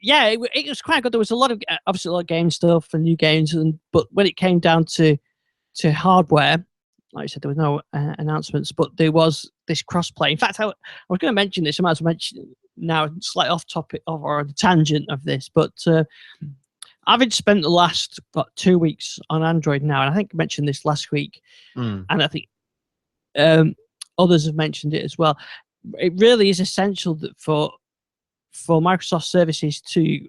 Yeah, it was quite good. There was a lot of obviously a lot of game stuff and new games, but when it came down to hardware, like I said, there was no announcements, but there was this crossplay. In fact, I was going to mention this. I might as well mention it now, slightly off topic or the tangent of this, but I've spent the last 2 weeks on Android now, and I think I mentioned this last week, and I think others have mentioned it as well. It really is essential that for Microsoft services to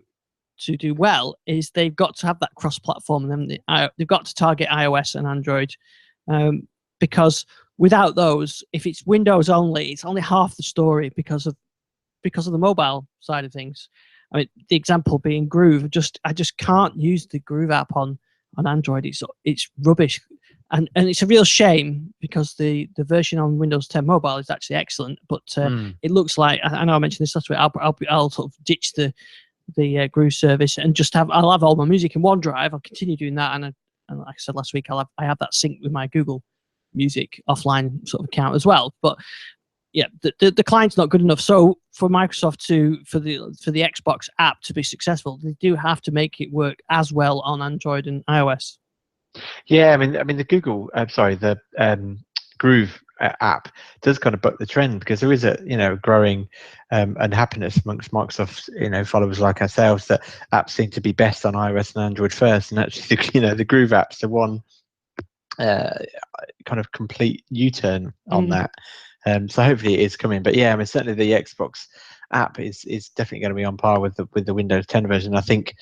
do well is they've got to have that cross-platform, and they've got to target iOS and Android, because without those, if it's Windows only, it's only half the story because of the mobile side of things. I mean, the example being Groove. I just can't use the Groove app on Android. It's rubbish, and it's a real shame because the version on Windows 10 Mobile is actually excellent. But it looks like, I know I mentioned this last week, I'll sort of ditch the Groove service and I'll have all my music in OneDrive. I'll continue doing that, and like I said last week, I have that synced with my Google Music offline sort of account as well. But yeah, the client's not good enough. So for Microsoft for the Xbox app to be successful, they do have to make it work as well on Android and iOS. Yeah, I mean the Google, the Groove app does kind of buck the trend, because there is a growing unhappiness amongst Microsoft followers like ourselves that apps seem to be best on iOS and Android first, and actually the Groove app's the one kind of complete U-turn on that. So hopefully it is coming. But yeah, I mean certainly the Xbox app is definitely going to be on par with the Windows 10 version. I think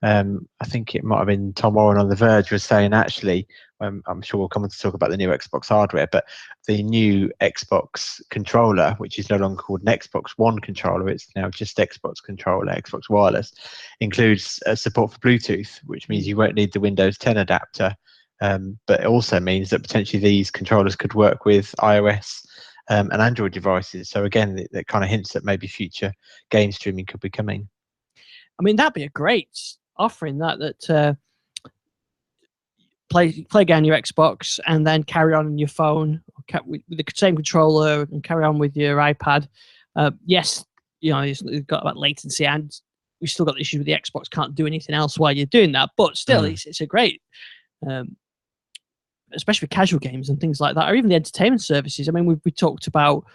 it might have been Tom Warren on The Verge was saying, actually, I'm sure we'll come on to talk about the new Xbox hardware, but the new Xbox controller, which is no longer called an Xbox One controller, it's now just Xbox controller, Xbox Wireless, includes support for Bluetooth, which means you won't need the Windows 10 adapter. But it also means that potentially these controllers could work with iOS and Android devices. So again, that kind of hints that maybe future game streaming could be coming. I mean, that'd be a great offering. That play again your Xbox and then carry on your phone with the same controller and carry on with your iPad. Yes, you've got that latency, and we've still got the issue with the Xbox can't do anything else while you're doing that. But still, it's a great. Especially for casual games and things like that, or even the entertainment services. I mean, we talked about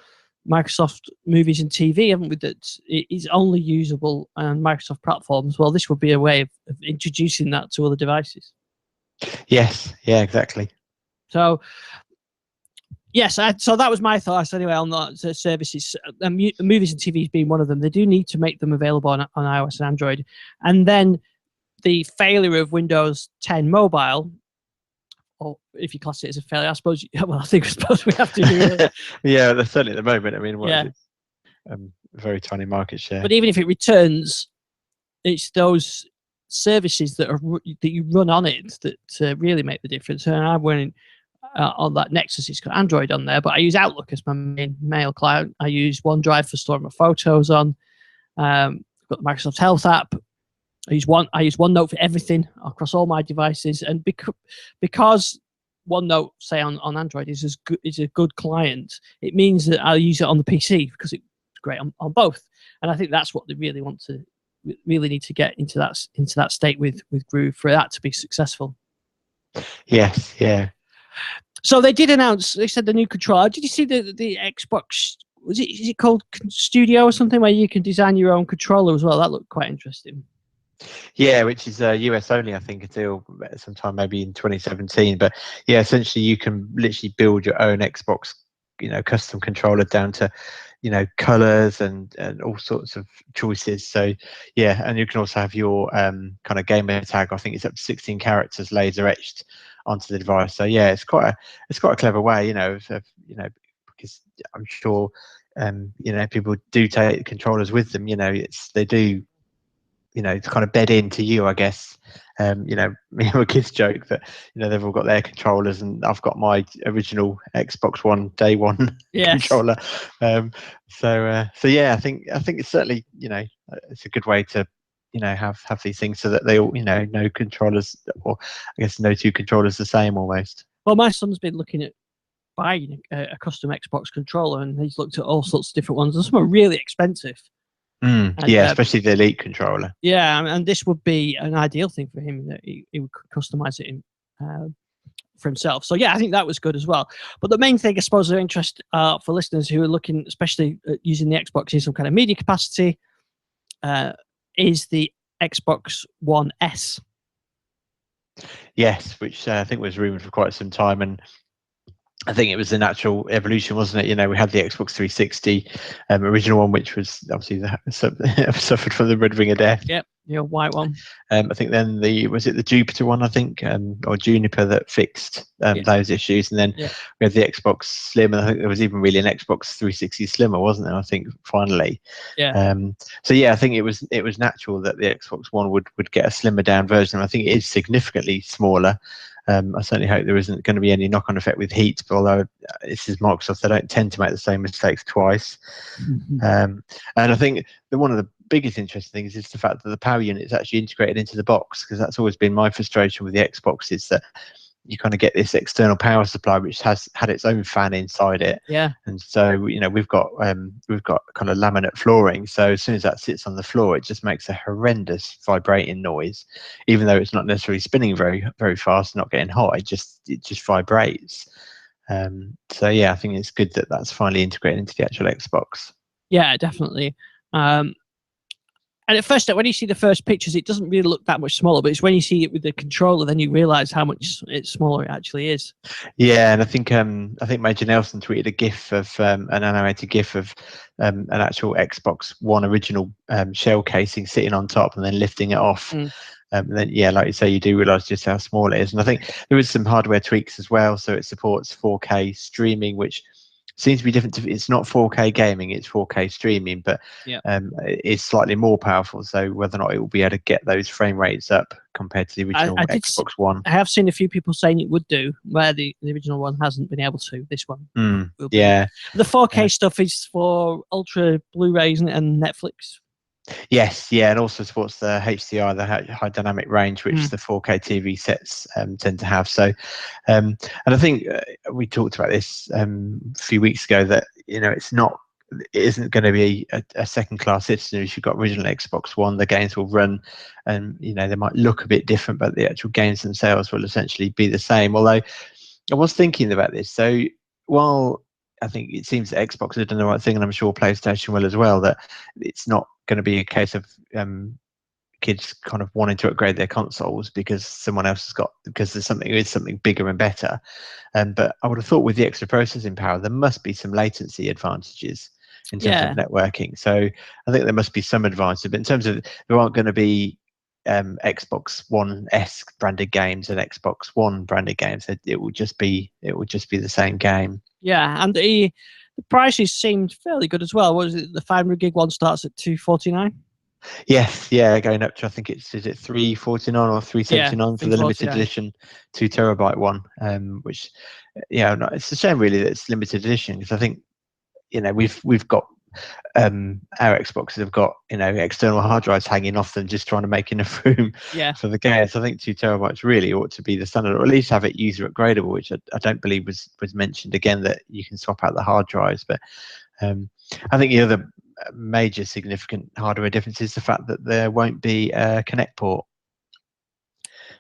Microsoft Movies and TV, haven't we? That it is only usable on Microsoft platforms. Well, this would be a way of introducing that to other devices. Yes, yeah, exactly. So, yes, so that was my thoughts anyway on the services. Movies and TVs being one of them. They do need to make them available on iOS and Android. And then the failure of Windows 10 Mobile, or if you class it as a failure, I suppose. Well, I suppose we have to do it. Yeah, that's certainly at the moment. I mean, yeah. Is it? Very tiny market share. But even if it returns, it's those services that you run on it that really make the difference. And I'm running on that Nexus. It's got Android on there, but I use Outlook as my main mail client. I use OneDrive for storing my photos on. I've got the Microsoft Health app. I use OneNote for everything across all my devices, and because OneNote, say on Android, is a good client, it means that I'll use it on the PC because it's great on both. And I think that's what they really need to get into that state with Groove for that to be successful. Yes, yeah. So they did announce. They said the new controller. Did you see the Xbox? Is it called Studio or something, where you can design your own controller as well? That looked quite interesting. Yeah, which is US only, I think, until sometime maybe in 2017. But yeah, essentially you can literally build your own Xbox, custom controller down to, colors and all sorts of choices. So yeah, and you can also have your kind of gamer tag. I think it's up to 16 characters laser etched onto the device. So yeah, it's quite a clever way, because I'm sure people do take controllers with them. They do. To kind of bed into you, I guess. Me and my kids joke that they've all got their controllers, and I've got my original Xbox One day one controller. So yeah, I think it's certainly it's a good way to have these things so that they all no controllers, or I guess no two controllers the same almost. Well, my son's been looking at buying a custom Xbox controller, and he's looked at all sorts of different ones, and some are really expensive. And, yeah, especially the Elite controller. Yeah, and this would be an ideal thing for him, that he would customize it for himself. So yeah, I think that was good as well. But the main thing, I suppose, of interest for listeners who are looking, especially at using the Xbox in some kind of media capacity, is the Xbox One S. Yes, which I think was rumored for quite some time, and I think it was a natural evolution, wasn't it? You know, we had the Xbox 360 original one, which was obviously suffered from the Red Ring of Death. Yep, the white one. I think then was it the Jupiter one, I think, or Juniper, that fixed those issues, and then we had the Xbox Slim, and I think there was even really an Xbox 360 Slimmer, wasn't there? I think finally. Yeah. So yeah, I think it was natural that the Xbox One would get a slimmer down version. I think it is significantly smaller. I certainly hope there isn't going to be any knock-on effect with heat, but although this is Microsoft, they don't tend to make the same mistakes twice. And I think that one of the biggest interesting things is the fact that the power unit is actually integrated into the box, because that's always been my frustration with the Xbox, is that you kind of get this external power supply which has had its own fan inside it. Yeah. And so, you know, we've got kind of laminate flooring, so as soon as that sits on the floor, it just makes a horrendous vibrating noise, even though it's not necessarily spinning very, very fast, not getting hot. It just vibrates. So yeah, I think it's good that that's finally integrated into the actual Xbox. Yeah, definitely. And at first, when you see the first pictures, it doesn't really look that much smaller, but it's when you see it with the controller, then you realize how much smaller it actually is. Yeah, and I think Major Nelson tweeted a GIF of an animated GIF of an actual Xbox One original shell casing sitting on top and then lifting it off. And then, yeah, like you say, you do realize just how small it is. And I think there is some hardware tweaks as well. So it supports 4K streaming, which seems to be different. It's not 4K gaming, it's 4K streaming, but it's slightly more powerful. So whether or not it will be able to get those frame rates up compared to the original Xbox One. I have seen a few people saying it would do, where the original one hasn't been able to. This one will be. Yeah. The 4K stuff is for Ultra Blu-rays and Netflix. Yes, yeah, and also supports the HDR, the high dynamic range, which the 4K TV sets tend to have. So, and I think we talked about this a few weeks ago, that, you know, it isn't going to be a second-class citizen. If you've got original Xbox One, the games will run, and, you know, they might look a bit different, but the actual games themselves will essentially be the same. Although I was thinking about this, so while I think it seems that Xbox has done the right thing, and I'm sure PlayStation will as well, that it's not going to be a case of kids kind of wanting to upgrade their consoles because someone else has got, because there's something bigger and better. But I would have thought with the extra processing power, there must be some latency advantages in terms of networking. So I think there must be some advantage, but in terms of, there aren't going to be Xbox One S branded games and Xbox One branded games. It will just be the same game. Yeah, and the prices seemed fairly good as well. What was it? The 500 gig one starts at $249. Yes, yeah, going up to, I think is it $349 or $379 for the limited edition 2 terabyte one. Which, yeah, it's a shame really that it's limited edition, because I think, you know, we've got our Xboxes have got, you know, external hard drives hanging off them, just trying to make enough room for the games. I think 2 terabytes really ought to be the standard, or at least have it user upgradable, which I don't believe was mentioned again, that you can swap out the hard drives. But I think the other major significant hardware difference is the fact that there won't be a Kinect port.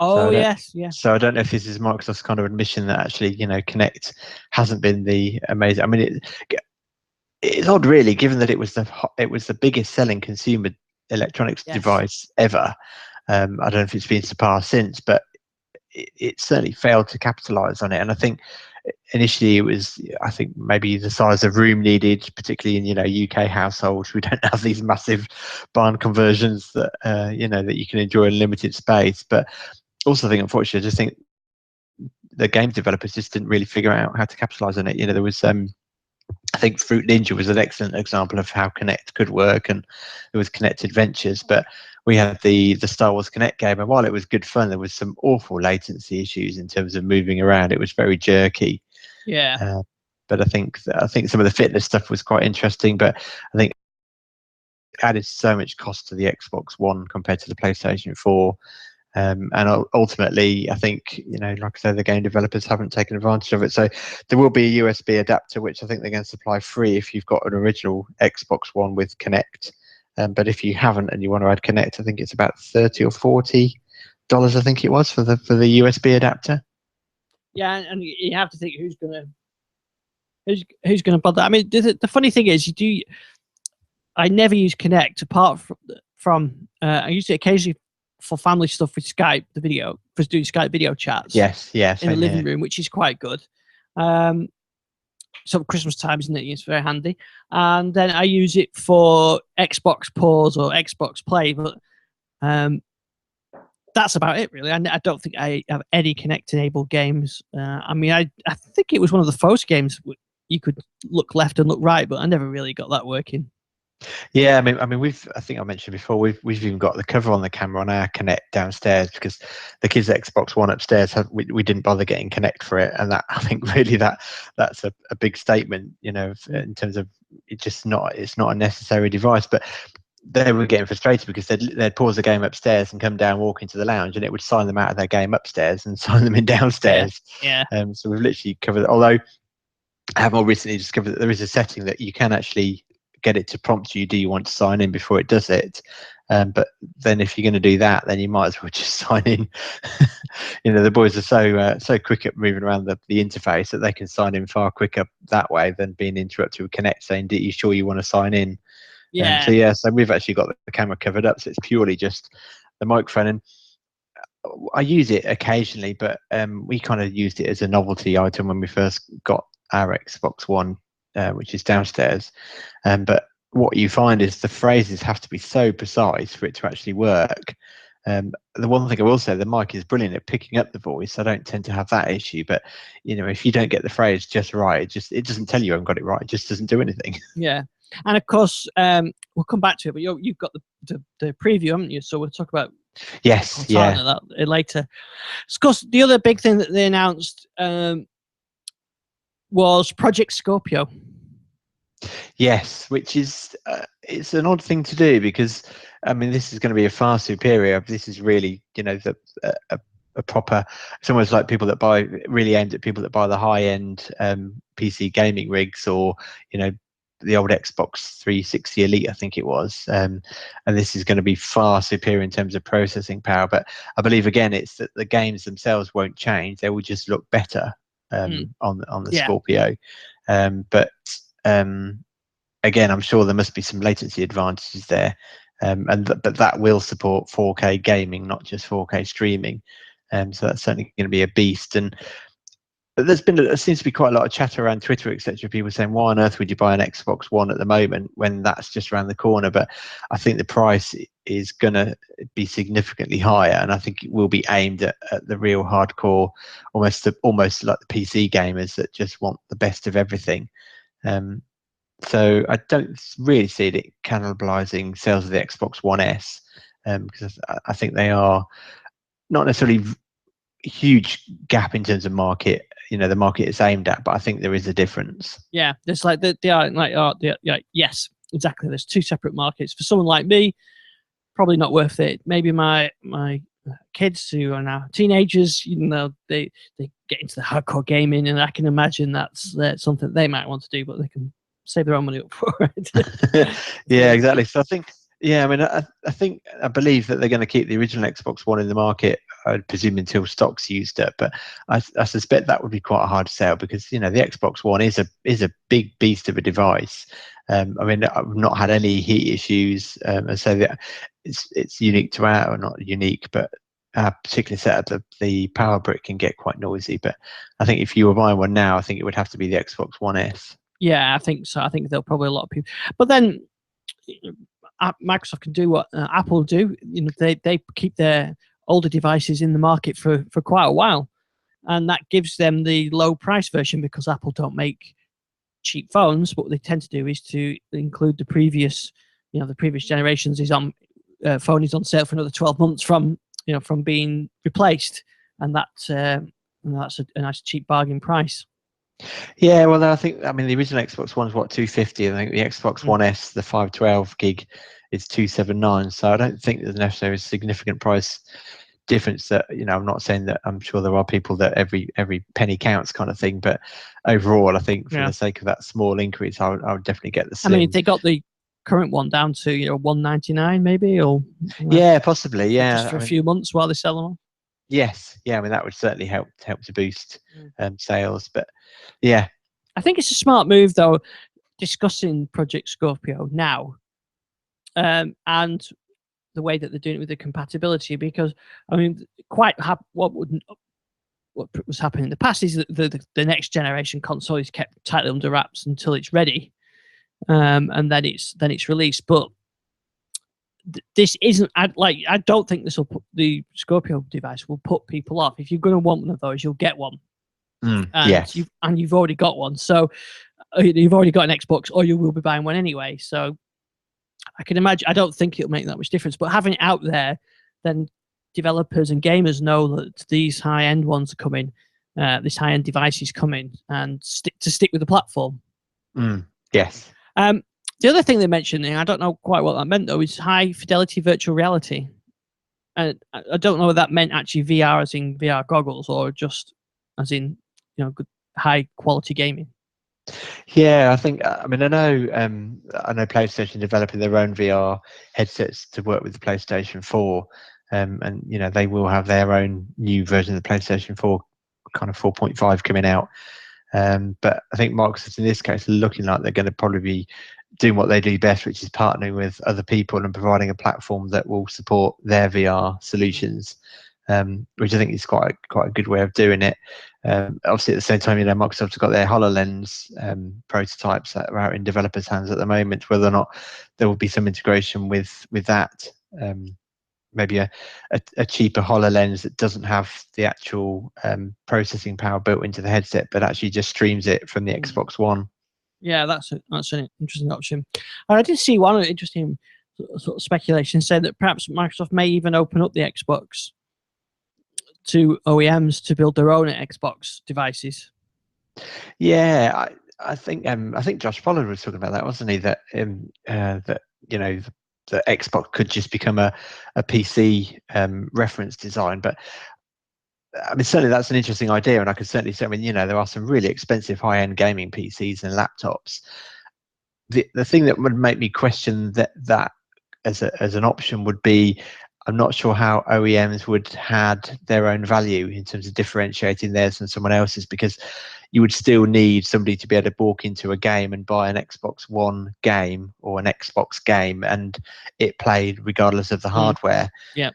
Oh, yes. So I don't know if this is Microsoft's kind of admission that actually, you know, Kinect hasn't been the amazing. I mean, it's odd, really, given that it was the biggest selling consumer electronics device ever. I don't know if it's been surpassed since, but it certainly failed to capitalize on it. And I think initially it was, I think, maybe the size of room needed, particularly in, you know, UK households. We don't have these massive barn conversions that you know, that you can enjoy in limited space. But also, I think, unfortunately, I just think the game developers just didn't really figure out how to capitalize on it. You know, there was I think Fruit Ninja was an excellent example of how Kinect could work, and there was Kinect Adventures. But we had the Star Wars Kinect game, and while it was good fun, there was some awful latency issues in terms of moving around. It was very jerky. Yeah. But I think some of the fitness stuff was quite interesting. But I think it added so much cost to the Xbox One compared to the PlayStation 4. And ultimately, I think, like I said, the game developers haven't taken advantage of it. So there will be a USB adapter, which I think they're going to supply free if you've got an original Xbox One with Kinect. But if you haven't and you want to add Kinect, I think it's about $30 or $40, I think it was, for the USB adapter. Yeah, and you have to think who's gonna bother. I mean, the funny thing is, I never use Kinect apart from I use it occasionally for family stuff with Skype, for doing Skype video chats. Yes, in the living room, which is quite good. So Christmas time, isn't it? It's very handy. And then I use it for Xbox Pause or Xbox Play, but that's about it, really. I don't think I have any Kinect-enabled games. I mean, I think it was one of the first games you could look left and look right, but I never really got that working. Yeah, I mean, I think I mentioned before, we've even got the cover on the camera on our Kinect downstairs, because the kids' Xbox One upstairs we didn't bother getting Kinect for it, and that, I think, really that's a big statement, in terms of it's not a necessary device. But they were getting frustrated because they'd pause the game upstairs and come down, walk into the lounge, and it would sign them out of their game upstairs and sign them in downstairs. Yeah. So we've literally covered. Although I have more recently discovered that there is a setting that you can actually get it to prompt you, do you want to sign in, before it does it. But then if you're going to do that, then you might as well just sign in. The boys are so quick at moving around the interface that they can sign in far quicker that way than being interrupted with Kinect saying, "Are you sure you want to sign in?" Yeah. So we've actually got the camera covered up, so it's purely just the microphone. And I use it occasionally, but we kind of used it as a novelty item when we first got our Xbox One, which is downstairs. But what you find is the phrases have to be so precise for it to actually work. The one thing I will say, the mic is brilliant at picking up the voice. I don't tend to have that issue, but if you don't get the phrase just right, it doesn't tell you I haven't got it right. It just doesn't do anything. Yeah, and of course, we'll come back to it. But you've got the preview, haven't you? So we'll talk about that later. Of course, the other big thing that they announced was Project Scorpio. Yes, which is it's an odd thing to do, because I mean, this is going to be a far superior. This is really, a proper. It's almost like people that buy, really aimed at people that buy the high end PC gaming rigs, or the old Xbox 360 Elite, I think it was. And this is going to be far superior in terms of processing power. But I believe, again, it's that the games themselves won't change; they will just look better on the Scorpio. Again, I'm sure there must be some latency advantages there, but that will support 4K gaming, not just 4K streaming. So that's certainly going to be a beast. But there seems to be quite a lot of chatter around Twitter, etc. People saying, "Why on earth would you buy an Xbox One at the moment when that's just around the corner?" But I think the price is going to be significantly higher, and I think it will be aimed at the real hardcore, almost like the PC gamers that just want the best of everything. So I don't really see it cannibalizing sales of the Xbox One S, because I think they are not necessarily a huge gap in terms of market. The market it's aimed at, but I think there is a difference. Yeah, there's like yes, exactly. There's two separate markets. For someone like me, probably not worth it. Maybe my kids who are now teenagers, they get into the hardcore gaming, and I can imagine that's something they might want to do, but they can save their own money up for it. Yeah, exactly. So I think, I mean, I believe that they're going to keep the original Xbox One in the market, I presume, until stock's used up. But I suspect that would be quite a hard sell, because the Xbox One is a big beast of a device. I mean, I've not had any heat issues, and so that it's unique to our, or not unique, but our particular setup. The power brick can get quite noisy. But I think if you were buying one now, I think it would have to be the Xbox One S. Yeah, I think so. I think there'll probably a lot of people. But then Microsoft can do what Apple do. They keep their older devices in the market for quite a while, and that gives them the low price version, because Apple don't make cheap phones. What they tend to do is to include the previous generations phone is on sale for another 12 months from being replaced, and that's a nice cheap bargain price. Yeah, well, I mean, the original Xbox One is what, $250. I think the Xbox One S, the 512 gig, is $279. So I don't think there's necessarily a significant price difference that, I'm not saying that I'm sure there are people that every penny counts kind of thing, but overall, I think for the sake of that small increase, I would definitely get the Slim. I mean, if they got the current one down to $199 maybe, or yeah, possibly, yeah, just for a few months while they sell them on. Yes, yeah, I mean that would certainly help to boost sales, but yeah, I think it's a smart move though, discussing Project Scorpio now, and the way that they're doing it with the compatibility, because I mean, what was happening in the past is that the next generation console is kept tightly under wraps until it's ready, and then it's released. But this isn't. I don't think this will put the Scorpio device will put people off. If you're going to want one of those, you'll get one. Yes. You've already got one, so you've already got an Xbox, or you will be buying one anyway. So I can imagine. I don't think it'll make that much difference, but having it out there, then developers and gamers know that these high-end ones are coming, this high-end device is coming, and stick with the platform. Yes. The other thing they mentioned, and I don't know quite what that meant though, is high fidelity virtual reality. And I don't know if that meant actually VR as in VR goggles, or just as in good high quality gaming. Yeah, I think. I mean, I know PlayStation developing their own VR headsets to work with the PlayStation 4, and they will have their own new version of the PlayStation 4, kind of 4.5 coming out. But I think Microsoft in this case are looking like they're going to probably be doing what they do best, which is partnering with other people and providing a platform that will support their VR solutions, which I think is quite a good way of doing it. Obviously, at the same time, Microsoft's got their HoloLens prototypes that are out in developers' hands at the moment. Whether or not there will be some integration with that, maybe a cheaper HoloLens that doesn't have the actual processing power built into the headset, but actually just streams it from the Xbox One. Yeah, that's an interesting option. I did see one interesting sort of speculation saying that perhaps Microsoft may even open up the Xbox to OEMs to build their own Xbox devices. Yeah, I think Josh Pollard was talking about that, wasn't he? That the Xbox could just become a PC reference design. But I mean, certainly that's an interesting idea, and I could certainly say, I mean, there are some really expensive high-end gaming PCs and laptops. The thing that would make me question that as an option would be, I'm not sure how OEMs would had their own value in terms of differentiating theirs from someone else's, because you would still need somebody to be able to walk into a game and buy an Xbox One game or an Xbox game and it played regardless of the hardware. Yeah.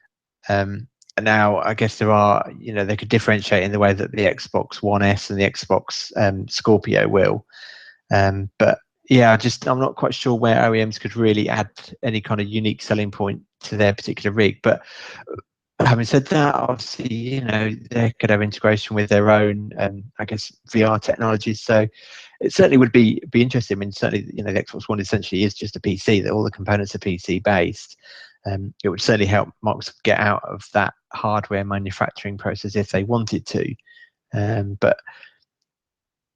Now, I guess there are, they could differentiate in the way that the Xbox One S and the Xbox Scorpio will. But yeah, I'm not quite sure where OEMs could really add any kind of unique selling point to their particular rig. But having said that, obviously, they could have integration with their own, I guess, VR technologies. So it certainly would be interesting. I mean, certainly, the Xbox One essentially is just a PC. That all the components are PC based. It would certainly help Microsoft get out of that hardware manufacturing process if they wanted to. But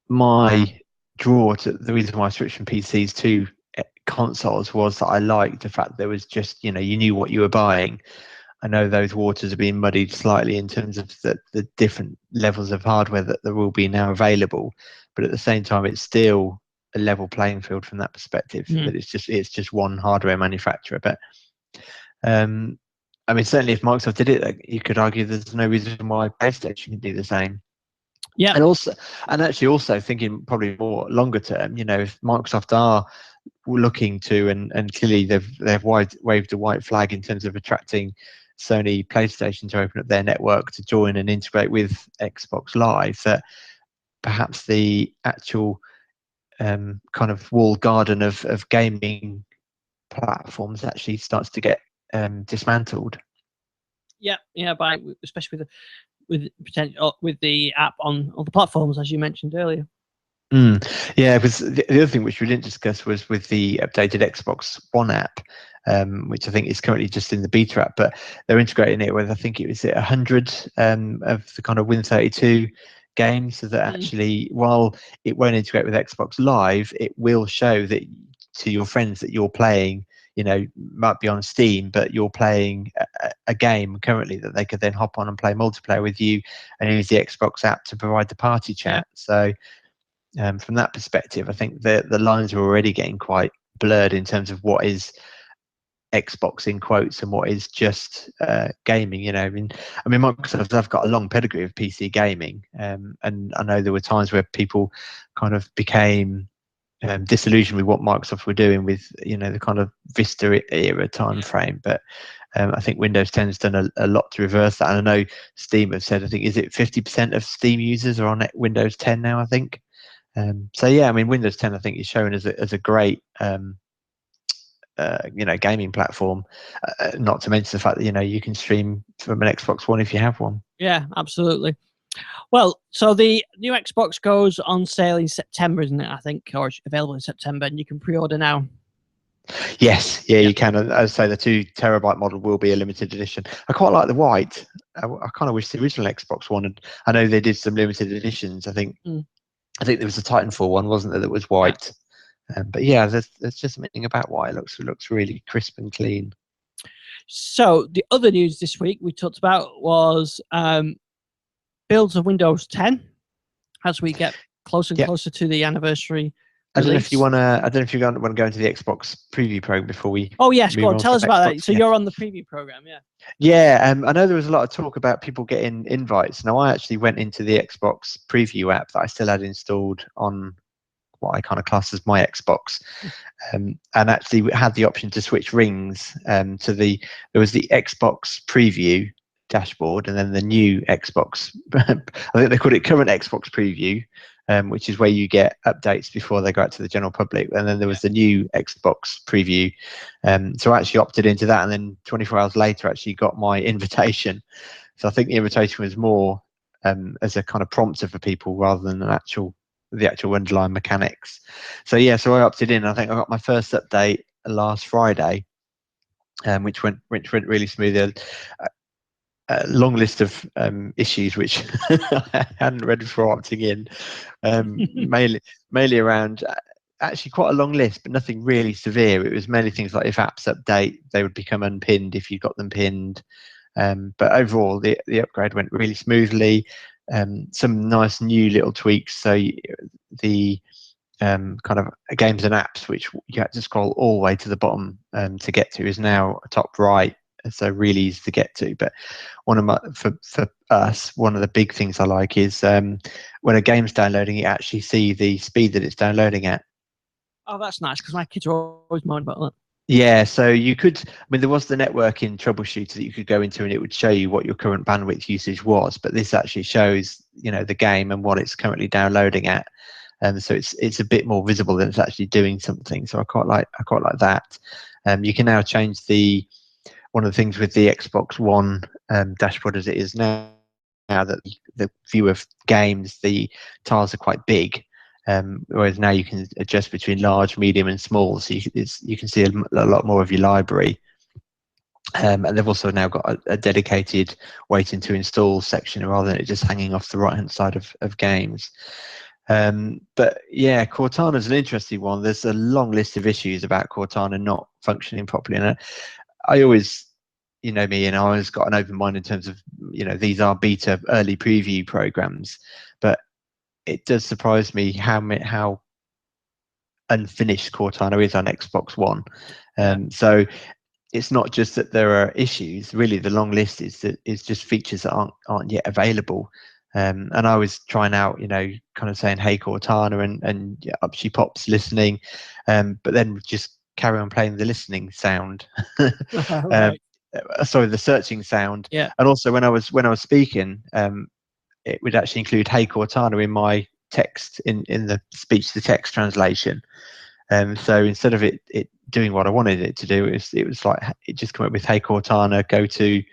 my draw to the reason why I switched from PCs to consoles was that I liked the fact that there was just, you knew what you were buying. I know those waters are being muddied slightly in terms of the different levels of hardware that there will be now available, but at the same time, it's still a level playing field from that perspective. That it's just one hardware manufacturer. But I mean, certainly if Microsoft did it, you could argue there's no reason why PlayStation can do the same. Yeah, and actually also thinking probably more longer term, if Microsoft are looking to, and clearly they've waved a white flag in terms of attracting Sony PlayStation to open up their network to join and integrate with Xbox Live, that perhaps the actual kind of walled garden of gaming platforms actually starts to get dismantled. Yeah, especially with potential with the app on the platforms, as you mentioned earlier. Yeah, because the other thing which we didn't discuss was with the updated Xbox One app, which I think is currently just in the beta app, but they're integrating it with, I think it was 100 of the kind of Win32 games, so that actually, while it won't integrate with Xbox Live, it will show that to your friends that you're playing, might be on Steam, but you're playing a game currently that they could then hop on and play multiplayer with you and use the Xbox app to provide the party chat. So from that perspective, I think the lines are already getting quite blurred in terms of what is Xbox in quotes and what is just gaming. I mean, Microsoft have got a long pedigree of PC gaming, and I know there were times where people kind of became disillusioned with what Microsoft were doing with the kind of Vista era time frame. But I think Windows 10 has done a lot to reverse that. And I know Steam have said, I think, is it 50% of Steam users are on Windows 10 now, I think. So yeah, I mean, Windows 10 I think is shown as a great gaming platform, not to mention the fact that you can stream from an Xbox One if you have one. Yeah, absolutely. Well, so the new Xbox goes on sale in September, isn't it? I think, or it's available in September, and you can pre-order now. Yes, yeah, you can. As I say, the 2 terabyte model will be a limited edition. I quite like the white. I kind of wish the original Xbox One. And I know they did some limited editions. I think there was a Titanfall one, wasn't there, that was white. But yeah, there's just something about white. It looks really crisp and clean. So the other news this week we talked about was builds of Windows 10 as we get closer and closer to the anniversary. I don't know if you want to go into the Xbox preview program before we. Oh yes, go on. Tell us about that. So you're on the preview program, yeah. Yeah, I know there was a lot of talk about people getting invites. Now I actually went into the Xbox preview app that I still had installed on what I kind of class as my Xbox, and actually had the option to switch rings. There was the Xbox preview dashboard, and then the new Xbox. I think they called it current Xbox preview. Which is where you get updates before they go out to the general public. And then there was the new Xbox preview. So I actually opted into that, and then 24 hours later actually got my invitation. So I think the invitation was more as a kind of prompter for people rather than the actual underlying mechanics. So yeah, so I opted in. I think I got my first update last Friday, which went really smoothly. A long list of issues which I hadn't read before opting in, mainly around actually quite a long list, but nothing really severe. It was mainly things like if apps update, they would become unpinned if you got them pinned. But overall, the upgrade went really smoothly. Some nice new little tweaks. So the kind of games and apps, which you had to scroll all the way to the bottom to get to, is now top right. So really easy to get to. But for us, one of the big things I like is when a game's downloading, you actually see the speed that it's downloading at. Oh, that's nice, because my kids are always moaning about that. Yeah, so you could, there was the networking troubleshooter that you could go into and it would show you what your current bandwidth usage was, but this actually shows, the game and what it's currently downloading at. So it's a bit more visible that it's actually doing something. So I quite like that. You can now change one of the things with the Xbox One dashboard as it is now that the view of games, the tiles are quite big, whereas now you can adjust between large, medium, and small, so you can see a lot more of your library. And they've also now got a dedicated waiting to install section rather than it just hanging off the right-hand side of games. But yeah, Cortana is an interesting one. There's a long list of issues about Cortana not functioning properly, and I always, me, and I always got an open mind in terms of, these are beta early preview programs, but it does surprise me how unfinished Cortana is on Xbox One. So it's not just that there are issues. Really, the long list is just features that aren't yet available. And I was trying out, kind of saying, "Hey Cortana," and up she pops listening, but then just carry on playing the listening sound. Right. Sorry, the searching sound. Yeah. And also when I was speaking, it would actually include "Hey Cortana" in my text in the speech to text translation. So instead of it doing what I wanted it to do, it was like it just came up with "Hey Cortana, go to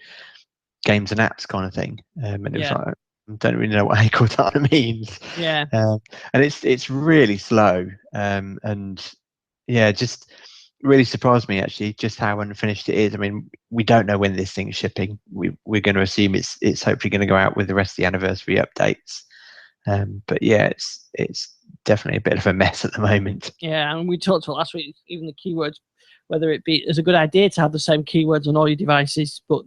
games and apps" kind of thing. And it was like, I don't really know what "Hey Cortana" means. Yeah. And it's really slow. And yeah, just really surprised me actually just how unfinished it is. I mean, we don't know when this thing's shipping. We're going to assume it's hopefully going to go out with the rest of the anniversary updates. But yeah, it's definitely a bit of a mess at the moment. Yeah, and we talked about last week, even the keywords, whether it be it's a good idea to have the same keywords on all your devices, but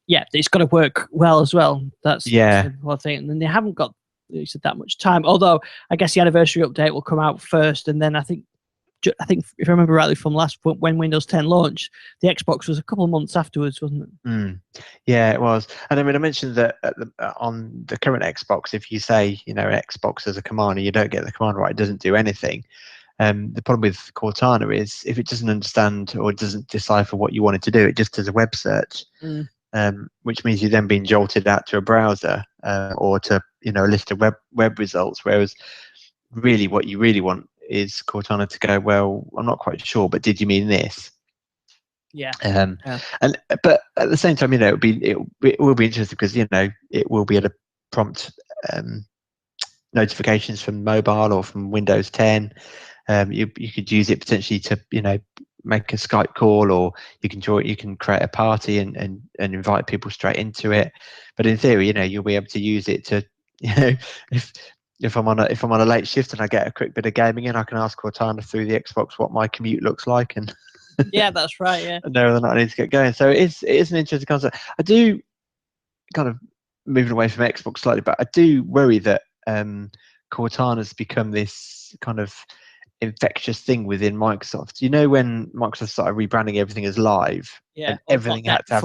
yeah, it's got to work well as well. That's the whole thing. And then they haven't got that much time. Although I guess the anniversary update will come out first, and then I think if I remember rightly from last when Windows 10 launched, the Xbox was a couple of months afterwards, wasn't it? Yeah, it was. And I mean, I mentioned that on the current Xbox, if you say Xbox as a commander, you don't get the command right, it doesn't do anything. The problem with Cortana is if it doesn't understand or doesn't decipher what you want it to do, it just does a web search, which means you're then being jolted out to a browser or to a list of web results. Whereas really what you really want is Cortana to go, well, I'm not quite sure, but did you mean this? Yeah. But at the same time, it will be interesting because it will be able to prompt notifications from mobile or from Windows 10. You could use it potentially to make a Skype call, or you can create a party and invite people straight into it. But in theory, you'll be able to use it to if I'm on a late shift and I get a quick bit of gaming in, I can ask Cortana through the Xbox what my commute looks like, and yeah, that's right. Yeah, and know whether or not I need to get going. So it is an interesting concept. I do kind of moving away from Xbox slightly, but I do worry that Cortana's become this kind of infectious thing within Microsoft. When Microsoft started rebranding everything as Live, and everything had to have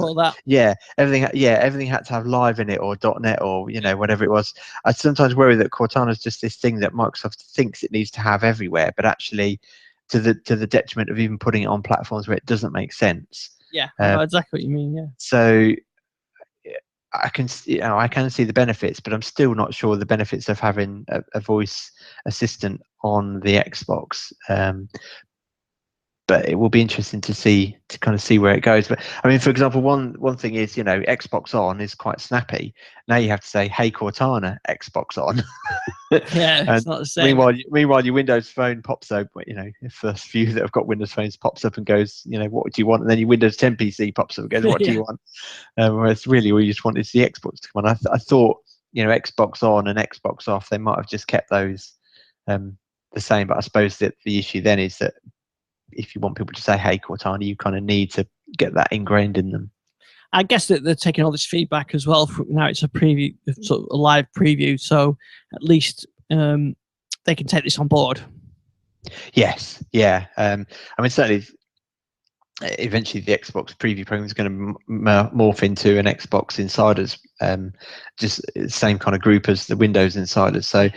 everything had to have Live in it, or .NET, or whatever it was. I sometimes worry that Cortana's just this thing that Microsoft thinks it needs to have everywhere, but actually to the detriment of even putting it on platforms where it doesn't make sense. Yeah, I know exactly what you mean. Yeah. So I can see the benefits, but I'm still not sure the benefits of having a voice assistant on the Xbox. But it will be interesting to kind of see where it goes. But I mean, for example, one thing is, Xbox On is quite snappy. Now you have to say, "Hey Cortana, Xbox On." Yeah, it's not the same. Meanwhile, your Windows Phone pops up. The first few that have got Windows phones pops up and goes, "What do you want?" And then your Windows 10 PC pops up and goes, "What do you want?" Whereas really, all you just want is the Xbox to come on. I thought, Xbox On and Xbox Off, they might have just kept those the same. But I suppose that the issue then is that if you want people to say, "Hey Cortana," you kind of need to get that ingrained in them. I guess that they're taking all this feedback as well. Now it's a preview, sort of a live preview, so at least they can take this on board. Yes, yeah. I mean, certainly, eventually the Xbox preview program is going to morph into an Xbox Insiders, just the same kind of group as the Windows Insiders. So,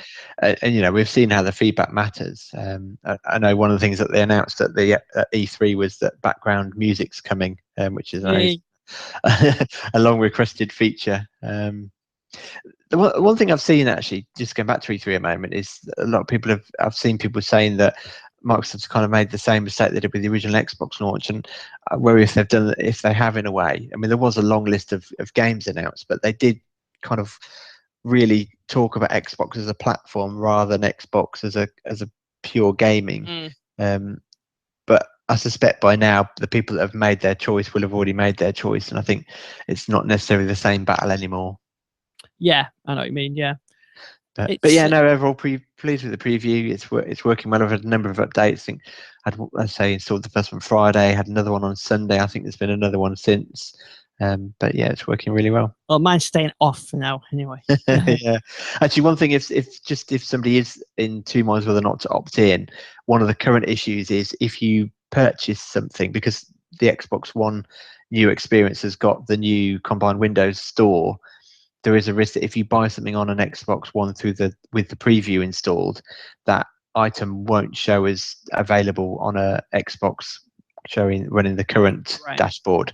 and we've seen how the feedback matters. I know one of the things that they announced at the E3 was that background music's coming, which is a long requested feature. The one thing I've seen, actually, just going back to E3 a moment, is a lot of people I've seen people saying that Microsoft's kind of made the same mistake they did with the original Xbox launch, and I worry if they have in a way. I mean, there was a long list of games announced, but they did kind of really talk about Xbox as a platform rather than Xbox as a pure gaming. But I suspect by now the people that have made their choice will have already made their choice, and I think it's not necessarily the same battle anymore. Yeah, I know what you mean. Yeah, but yeah, no, overall pleased with the preview. It's working well. I've had a number of updates. I think I'd say installed the first one Friday, had another one on Sunday. I think there's been another one since. But yeah, it's working really well. Well, mine's staying off for now, anyway. Yeah, actually, one thing, if somebody is in two minds whether or not to opt in, one of the current issues is if you purchase something, because the Xbox One new experience has got the new combined Windows store. There is a risk that if you buy something on an Xbox One with the preview installed, that item won't show as available on a Xbox running the current dashboard.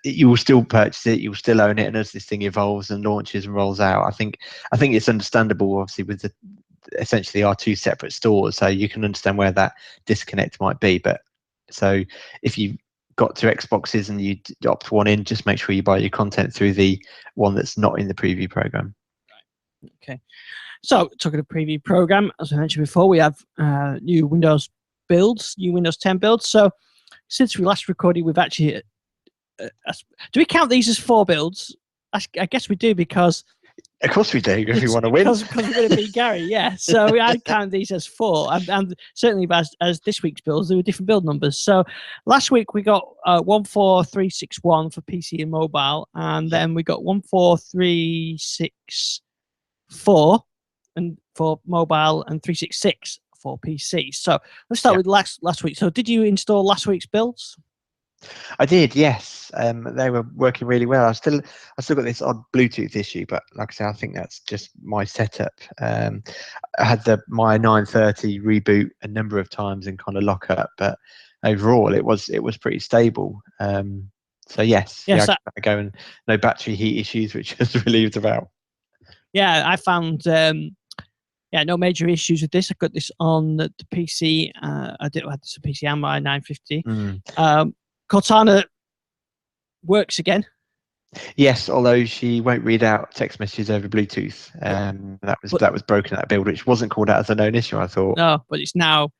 You will still purchase it, you will still own it, and as this thing evolves and launches and rolls out, I think it's understandable, obviously, with essentially our two separate stores, so you can understand where that disconnect might be. But so if you got two Xboxes and you opt one in, just make sure you buy your content through the one that's not in the preview program. Right. Okay. So, talking of preview program, as I mentioned before, we have new Windows builds, new Windows 10 builds. So, since we last recorded, we've actually do we count these as 4 builds? I guess we do, because Of course we do, if you want to win. Because we're going to beat Gary, yeah. So I count these as 4. And certainly as this week's builds, there were different build numbers. So last week we got 14361 for PC and mobile. And then we got 14364 and for mobile and 366 for PC. So let's start with last week. So did you install last week's builds? I did, yes. They were working really well. I still got this odd Bluetooth issue, but like I say, I think that's just my setup. I had my 930 reboot a number of times and kind of lock up, but overall it was pretty stable. So yes, I go and no battery heat issues, which is relieved about. Yeah, I found no major issues with this. I got this on the PC. I had this on PC and my 950. Cortana works again. Yes, although she won't read out text messages over Bluetooth. That was broken, that build, which wasn't called out as a known issue, I thought. No, but it's now.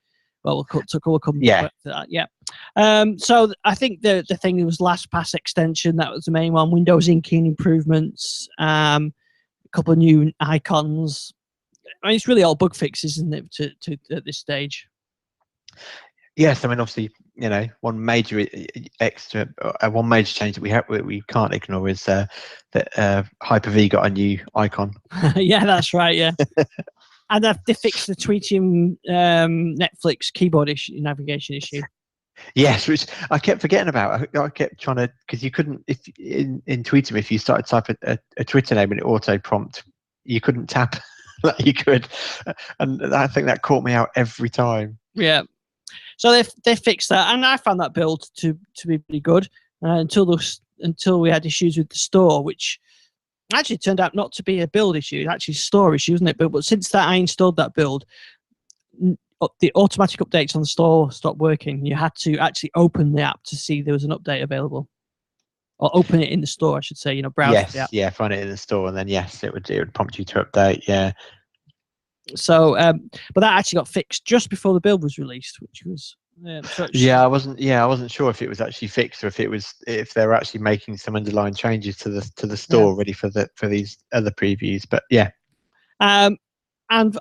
Well, we'll come back to that. Yeah. So I think the thing was LastPass extension. That was the main one. Windows Inking improvements. A couple of new icons. I mean, it's really all bug fixes, isn't it? To at this stage. Yes, I mean, obviously, one major change that we can't ignore is that Hyper-V got a new icon. Yeah, that's right. Yeah, and they fixed the tweeting Netflix keyboard navigation issue. Yes, which I kept forgetting about. I kept trying to, because you couldn't, if in Tweetum, if you started typing a Twitter name and it auto prompt, you couldn't tap like you could, and I think that caught me out every time. Yeah. So they fixed that, and I found that build to be pretty good until we had issues with the store, which actually turned out not to be a build issue, actually a store issue, isn't it? But since that I installed that build, the automatic updates on the store stopped working. You had to actually open the app to see there was an update available, or open it in the store, I should say. Browse the app. Yeah, find it in the store, and then it would prompt you to update. Yeah. So, but that actually got fixed just before the build was released, which was I wasn't sure if it was actually fixed or if they were actually making some underlying changes to the store ready for these other previews. But yeah. And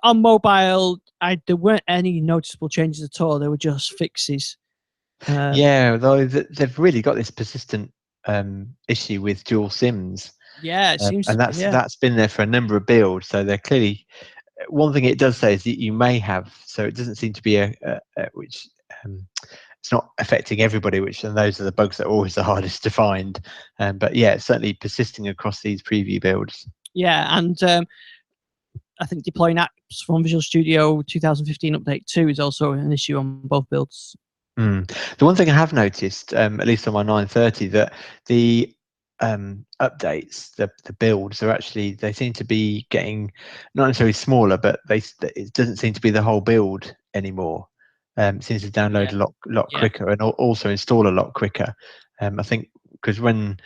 on mobile, there weren't any noticeable changes at all. They were just fixes. Though they've really got this persistent issue with dual SIMs. Yeah, it seems, and that's been there for a number of builds. So they're clearly. One thing it does say is that you may have, so it doesn't seem to be which it's not affecting everybody, and those are the bugs that are always the hardest to find. But yeah, it's certainly persisting across these preview builds. Yeah, and I think deploying apps from Visual Studio 2015 Update 2 is also an issue on both builds. The one thing I have noticed, at least on my 930, that the updates, the builds are actually, they seem to be getting not necessarily smaller, but it doesn't seem to be the whole build anymore. It seems to download a lot quicker and also install a lot quicker. I think because when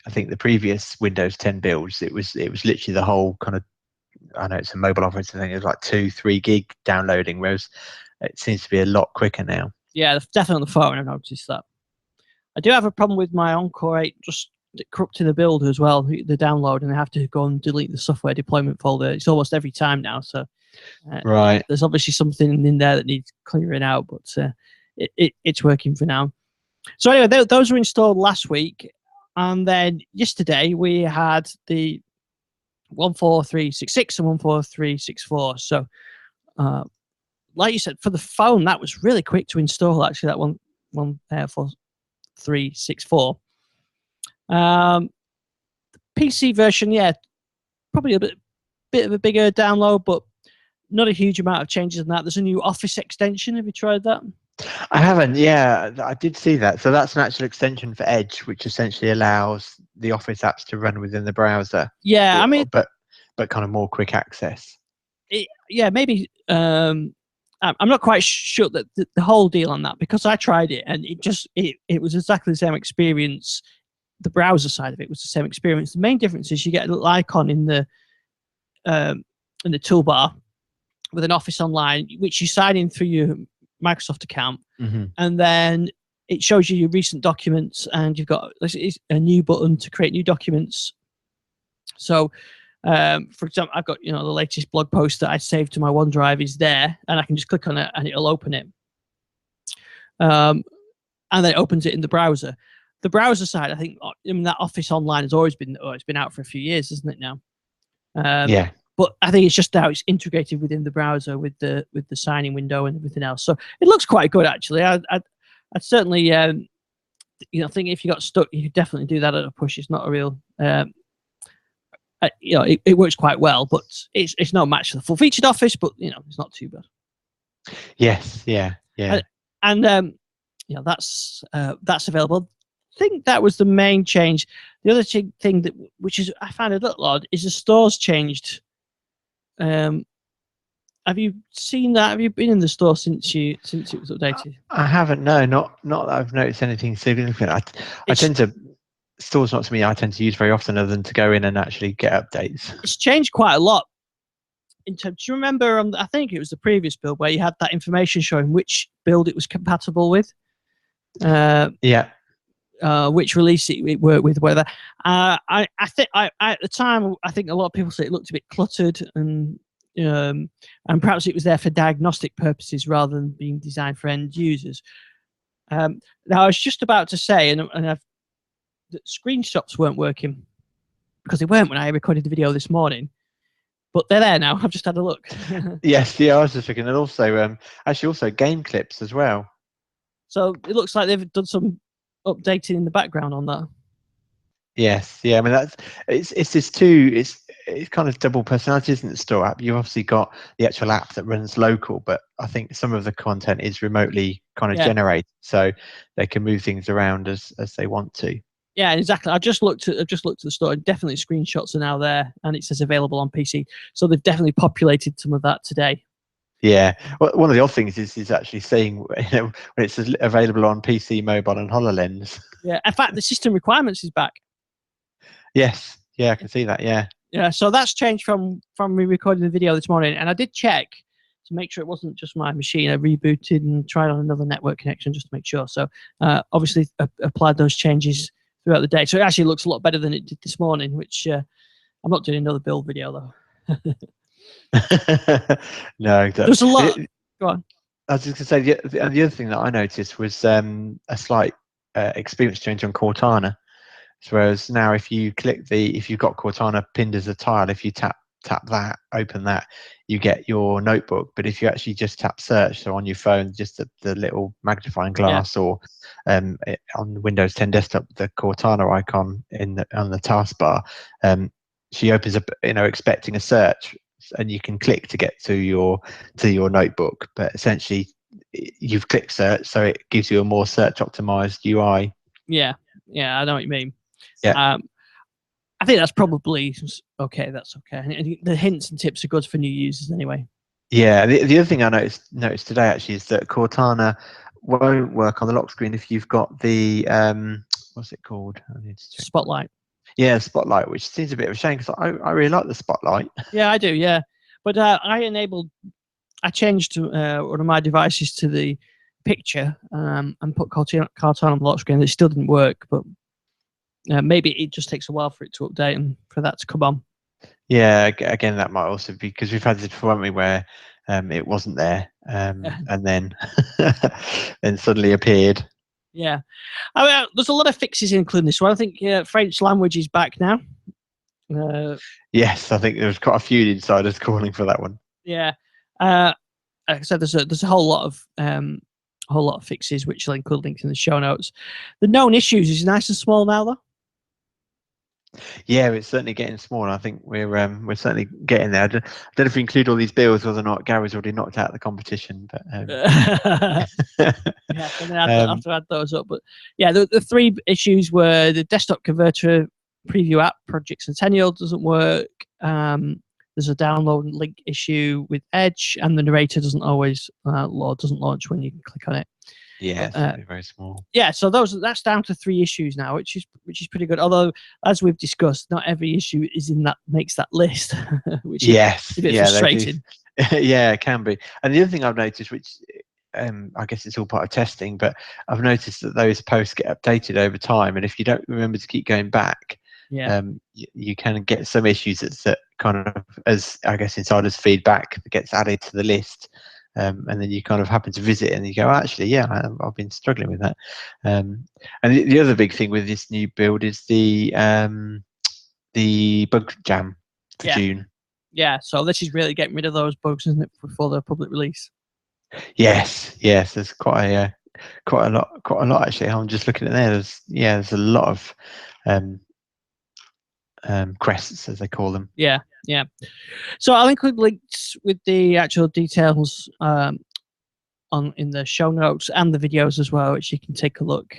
I think the previous Windows 10 builds, it was literally the whole kind of, I know it's a mobile operating thing, it was like 2-3 gig downloading, whereas it seems to be a lot quicker now. Yeah, definitely on the phone, I've noticed that. I do have a problem with my Encore 8 just corrupting the build as well, the download, and I have to go and delete the software deployment folder. It's almost every time now, so right. There's obviously something in there that needs clearing out, but it's working for now. So anyway, those were installed last week, and then yesterday we had the 14366 and 14364. So, like you said, for the phone, that was really quick to install. Actually, that 14364. The PC version, probably a bit of a bigger download, but not a huge amount of changes in that. There's a new Office extension. Have you tried that? I haven't. Yeah, I did see that. So that's an actual extension for Edge, which essentially allows the Office apps to run within the browser. Yeah, I mean, but kind of more quick access. Maybe. I'm not quite sure that the whole deal on that, because I tried it and it was exactly the same experience. The browser side of it was the same experience. The main difference is you get a little icon in the toolbar with an Office Online, which you sign in through your Microsoft account, and then it shows you your recent documents, and you've got a new button to create new documents. So For example, I've got the latest blog post that I saved to my OneDrive is there, and I can just click on it and it'll open it. And then it opens it in the browser. The browser side, I think, that Office Online has always been, it's been out for a few years, isn't it now? Yeah. But I think it's just now it's integrated within the browser with the signing window and everything else. So it looks quite good, actually. I'd certainly, think if you got stuck, you could definitely do that at a push. It's not a real, it works quite well, but it's no match for the full-featured Office. But it's not too bad. Yes. Yeah. Yeah. And that's available. I think that was the main change. The other thing which is I find a little odd is the store's changed. Have you seen that? Have you been in the store since it was updated? I haven't. No, not that I've noticed anything significant. I tend to stores not to me. I tend to use very often, other than to go in and actually get updates. It's changed quite a lot. Do you remember? I think it was the previous build where you had that information showing which build it was compatible with. Yeah. Which release it worked with, whether I think at the time I think a lot of people said it looked a bit cluttered and perhaps it was there for diagnostic purposes rather than being designed for end users. Now I was just about to say, that screenshots weren't working because they weren't when I recorded the video this morning, but they're there now. I've just had a look. Yes, yeah, I was just looking, and also also game clips as well. So it looks like they've done some updating in the background on that. Yes, yeah. I mean it's kind of double personality, isn't it? The store app. You've obviously got the actual app that runs local, but I think some of the content is remotely kind of generated, so they can move things around as they want to. Yeah, exactly. I've just looked at the store, and definitely screenshots are now there, and it says available on PC. So they've definitely populated some of that today. Yeah, well, one of the odd things is actually saying when it says available on PC, mobile, and HoloLens. Yeah, in fact, the system requirements is back. Yes, yeah, I can see that. Yeah, yeah. So that's changed from me recording the video this morning, and I did check to make sure it wasn't just my machine. I rebooted and tried on another network connection just to make sure. So obviously applied those changes throughout the day. So it actually looks a lot better than it did this morning, which I'm not doing another build video though. No, exactly. There's a lot. Go on. I was just going to say the other thing that I noticed was a slight experience change on Cortana. So whereas now, if you've got Cortana pinned as a tile, if you tap that, open that, you get your notebook. But if you actually just tap search, so on your phone, just the little magnifying glass, or on Windows 10 desktop, the Cortana icon on the taskbar, she opens up, expecting a search, and you can click to get to your notebook. But essentially, you've clicked search, so it gives you a more search optimized UI. Yeah, I know what you mean. Yeah. I think that's probably okay. That's okay. And the hints and tips are good for new users anyway. Yeah. The other thing I noticed today actually is that Cortana won't work on the lock screen if you've got the what's it called? I need to check. Spotlight. Yeah, Spotlight, which seems a bit of a shame because I really like the Spotlight. Yeah, I do. Yeah, but I changed one of my devices to the picture and put Cortana on the lock screen. It still didn't work, but maybe it just takes a while for it to update and for that to come on. Yeah, again, that might also be because we've had this before, haven't we, where it wasn't there and then then suddenly appeared. Yeah, I mean, there's a lot of fixes including this one. I think French language is back now. Yes, I think there's quite a few insiders calling for that one. Yeah, like I said, there's a whole lot of fixes which I'll include links in the show notes. The known issues is nice and small now, though. Yeah, it's certainly getting smaller. I think we're certainly getting there. I don't know if we include all these builds, whether or not Gary's already knocked out the competition. But yeah, and then I have to add those up. But yeah, the three issues were the desktop converter preview app Project Centennial doesn't work. There's a download link issue with Edge, and the narrator doesn't always doesn't launch when you click on it. Yeah, it's very small. Yeah, so that's down to 3 issues now, which is pretty good. Although, as we've discussed, not every issue makes that list, which is a bit frustrating. Yeah, it can be. And the other thing I've noticed, which I guess it's all part of testing, but I've noticed that those posts get updated over time, and if you don't remember to keep going back, Yeah. You can get some issues that kind of, as I guess insiders feedback, gets added to the list. And then you kind of happen to visit and you go, actually, yeah, I've been struggling with that. And the other big thing with this new build is the bug jam for Yeah. June. Yeah, so this is really getting rid of those bugs, isn't it, before the public release? Yes, there's quite a lot actually. I'm just looking at there. There's a lot of crests, as they call them. Yeah. So I'll include links with the actual details in the show notes and the videos as well, which you can take a look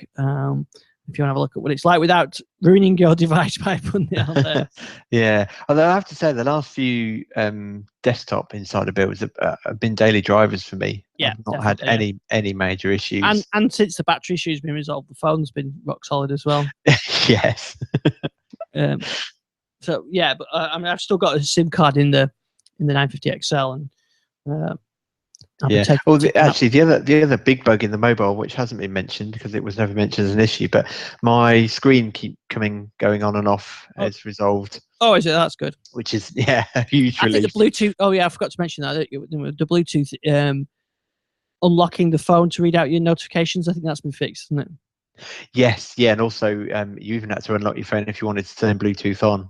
if you want to have a look at what it's like without ruining your device by putting it on there. Yeah, although I have to say the last few desktop insider builds have been daily drivers for me. Yeah, I've not had any major issues. And since the battery issue's been resolved, the phone's been rock solid as well. Yes. So yeah, but I mean, I've still got a SIM card in the 950 XL, and actually, the other big bug in the mobile, which hasn't been mentioned because it was never mentioned as an issue, but my screen keep going on and off as resolved. Oh, is it? That's good. Which is a huge relief. I think the Bluetooth. Oh yeah, I forgot to mention that the Bluetooth unlocking the phone to read out your notifications. I think that's been fixed, isn't it? Yes, and also you even had to unlock your phone if you wanted to turn Bluetooth on.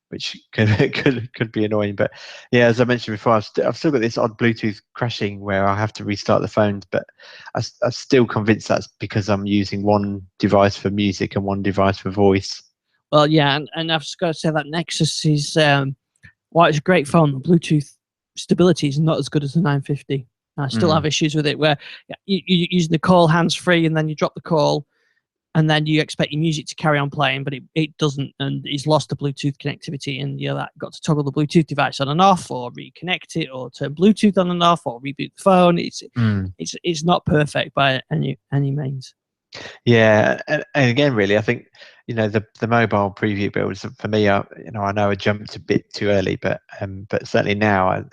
Which could be annoying, but yeah, as I mentioned before, I've still got this odd Bluetooth crashing where I have to restart the phones, but I'm still convinced that's because I'm using one device for music and one device for voice. Well, yeah, and I've just got to say that Nexus is while it's a great phone, the Bluetooth stability is not as good as the 950. I still have issues with it where you're using the call hands-free and then you drop the call and then you expect your music to carry on playing, but it doesn't, and it's lost the Bluetooth connectivity, and you've got to toggle the Bluetooth device on and off, or reconnect it, or turn Bluetooth on and off, or reboot the phone. It's not perfect by any means. Yeah, and again, really, I think the mobile preview builds for me are I know I jumped a bit too early, but certainly now I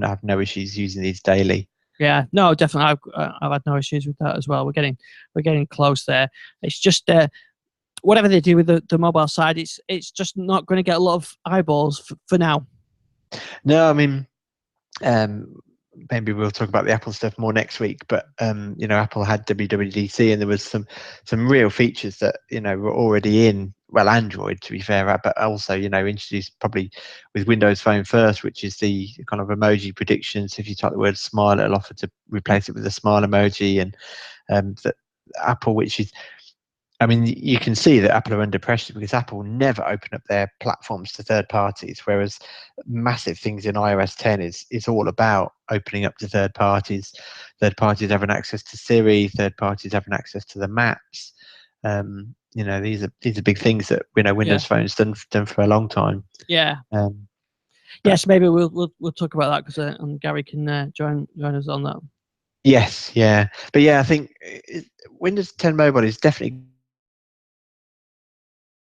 have no issues using these daily. Yeah, no, definitely. I've had no issues with that as well. We're getting close there. It's just whatever they do with the mobile side, it's just not going to get a lot of eyeballs for now. No, I mean, maybe we'll talk about the Apple stuff more next week. But Apple had WWDC, and there was some real features that were already in Android, to be fair, but also introduced probably with Windows Phone first, which is the kind of emoji predictions. If you type the word smile, it'll offer to replace it with a smile emoji, and that Apple, which is, I mean, you can see that Apple are under pressure because Apple never open up their platforms to third parties, whereas massive things in iOS 10 is all about opening up to third parties. Third parties having access to Siri, third parties having access to the maps. These are big things that Windows Phone's done for a long time. Yeah. Yes, maybe we'll talk about that because Gary can join us on that. Yes, yeah, but yeah, I think Windows 10 Mobile is definitely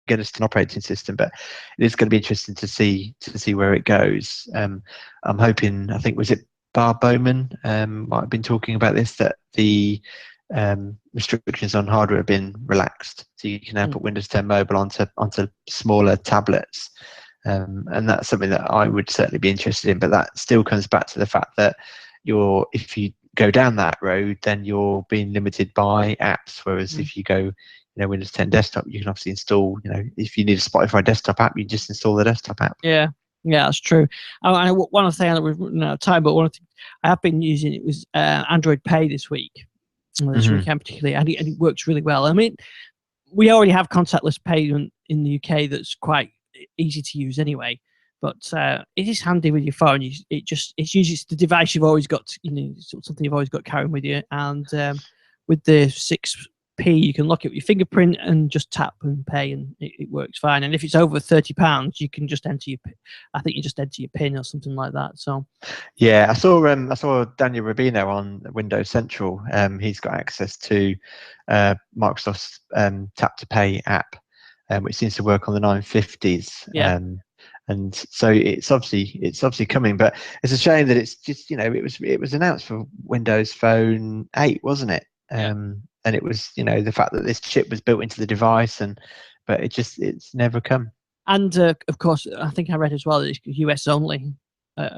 get us an operating system, but it is going to be interesting to see where it goes. I'm hoping, I think was it Bar Bowman might have been talking about this, that the restrictions on hardware have been relaxed, so you can now put Windows 10 Mobile onto smaller tablets, and that's something that I would certainly be interested in. But that still comes back to the fact that if you go down that road, then you're being limited by apps, whereas if you go Windows 10 desktop, you can obviously install, if you need a Spotify desktop app, you just install the desktop app. Yeah, that's true. One of the things, we've run out of time, but one of the things I have been using, it was Android Pay this week. This weekend particularly, and it works really well. I mean, we already have contactless payment in the UK that's quite easy to use anyway, but it is handy with your phone. It's usually the device you've always got, something you've always got carrying with you, and with the 6P, you can lock it with your fingerprint and just tap and pay, and it works fine. And if it's over £30, you can just enter your PIN or something like that. So yeah, I saw Daniel Rubino on Windows Central. He's got access to Microsoft's Tap to Pay app, which seems to work on the 950s. Yeah. And so it's obviously coming, but it's a shame that it's just it was announced for Windows Phone 8, wasn't it? And it was the fact that this chip was built into the device, and but it's never come. And of course, I think I read as well that it's US only,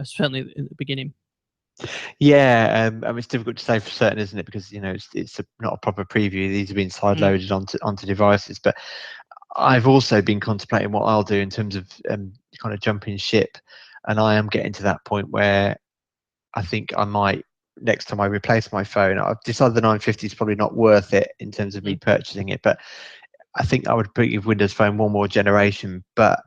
certainly in the beginning. Yeah, I mean, it's difficult to say for certain, isn't it? Because it's not a proper preview. These have been side-loaded onto devices. But I've also been contemplating what I'll do in terms of kind of jumping ship, and I am getting to that point where I think I might, next time I replace my phone, I've decided the 950 is probably not worth it in terms of me purchasing it, but I think I would give Windows Phone one more generation, but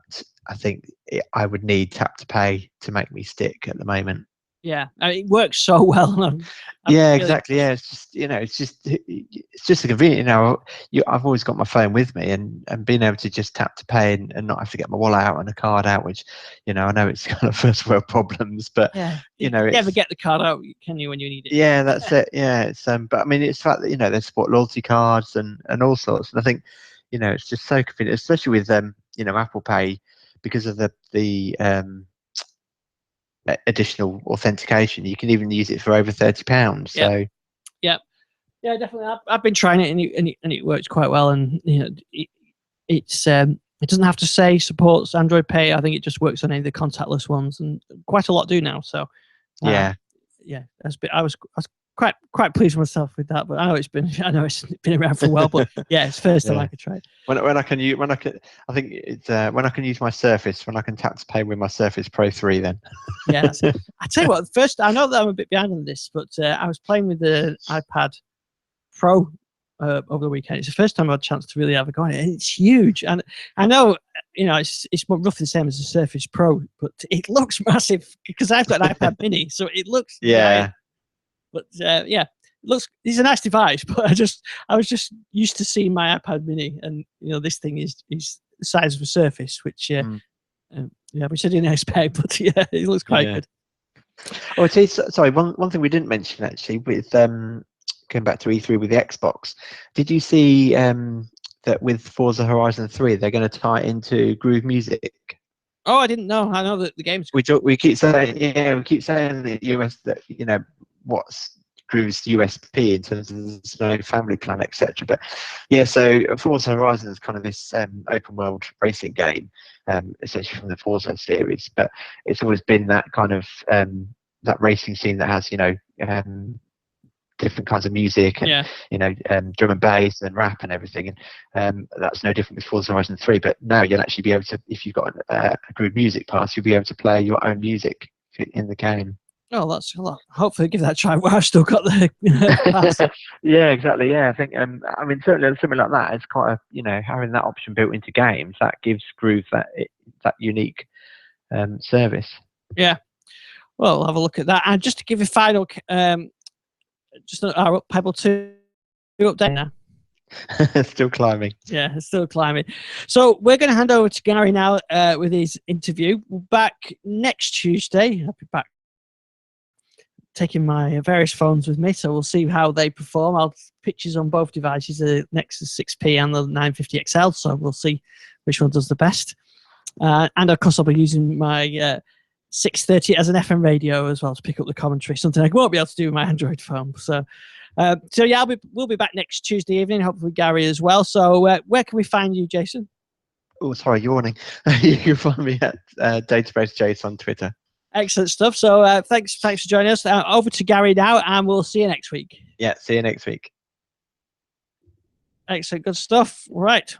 I think I would need tap to pay to make me stick at the moment. Yeah, I mean, it works so well. Yeah, exactly. Yeah, it's just a convenient. I've always got my phone with me, and being able to just tap to pay and not have to get my wallet out and a card out, which I know it's kind of first world problems, but you never get the card out, can you, when you need it? Yeah, that's it. Yeah, it's but I mean, it's the fact that they support loyalty cards and all sorts, and I think it's just so convenient, especially with Apple Pay, because of the additional authentication. You can even use it for over £30. So yeah, definitely. I've been trying it, and it works quite well. And it doesn't have to say supports Android Pay. I think it just works on any of the contactless ones, and quite a lot do now. So yeah, I was quite pleased with myself with that. But I know it's been around for a while. But yeah, it's the first time I could try it. When I can use my Surface, when I can tap to pay with my Surface Pro 3, then. Yeah, I tell you what. First, I know that I'm a bit behind on this, but I was playing with the iPad Pro over the weekend. It's the first time I had a chance to really have a go at it. It's huge, and I know it's roughly the same as the Surface Pro, but it looks massive because I've got an iPad Mini, so it looks giant. But it looks. It's a nice device, but I was just used to seeing my iPad Mini, and this thing is the size of a Surface, which which I didn't expect, but it looks quite good. Oh, sorry. One thing we didn't mention actually with going back to E3 with the Xbox, did you see that with Forza Horizon 3 they're going to tie it into Groove Music? Oh, I didn't know. I know that the game's. We keep saying that US that what's Groove's USP in terms of the family plan, etc. But so Forza Horizon is kind of this open world racing game, essentially from the Forza series. But it's always been that kind of that racing scene that has different kinds of music and drum and bass and rap and everything, and that's no different with Forza Horizon 3. But now you'll actually be able to, if you've got a Groove Music pass, you'll be able to play your own music in the game. Oh, that's a lot. Hopefully, give that a try. Well, I've still got the pass. Yeah, exactly. Yeah, I think I mean certainly something like that is quite a having that option built into games that gives Groove that unique service. Yeah. Well, we'll have a look at that. And just to give a final just our Pebble 2 update now. Still climbing. Yeah, still climbing. So we're going to hand over to Gary now with his interview. We're back next Tuesday. I'll be back taking my various phones with me, so we'll see how they perform. I'll pictures on both devices, the Nexus 6P and the 950 XL, so we'll see which one does the best. And of course, I'll be using my 630 as an FM radio as well to pick up the commentary, something I won't be able to do with my Android phone. So yeah, we'll be back next Tuesday evening, hopefully Gary as well. So where can we find you, Jason? Oh, sorry, yawning. You can find me at Database Jace on Twitter. Excellent stuff. So thanks for joining us. Over to Gary now, and we'll see you next week. Yeah, see you next week. Excellent, good stuff. Right.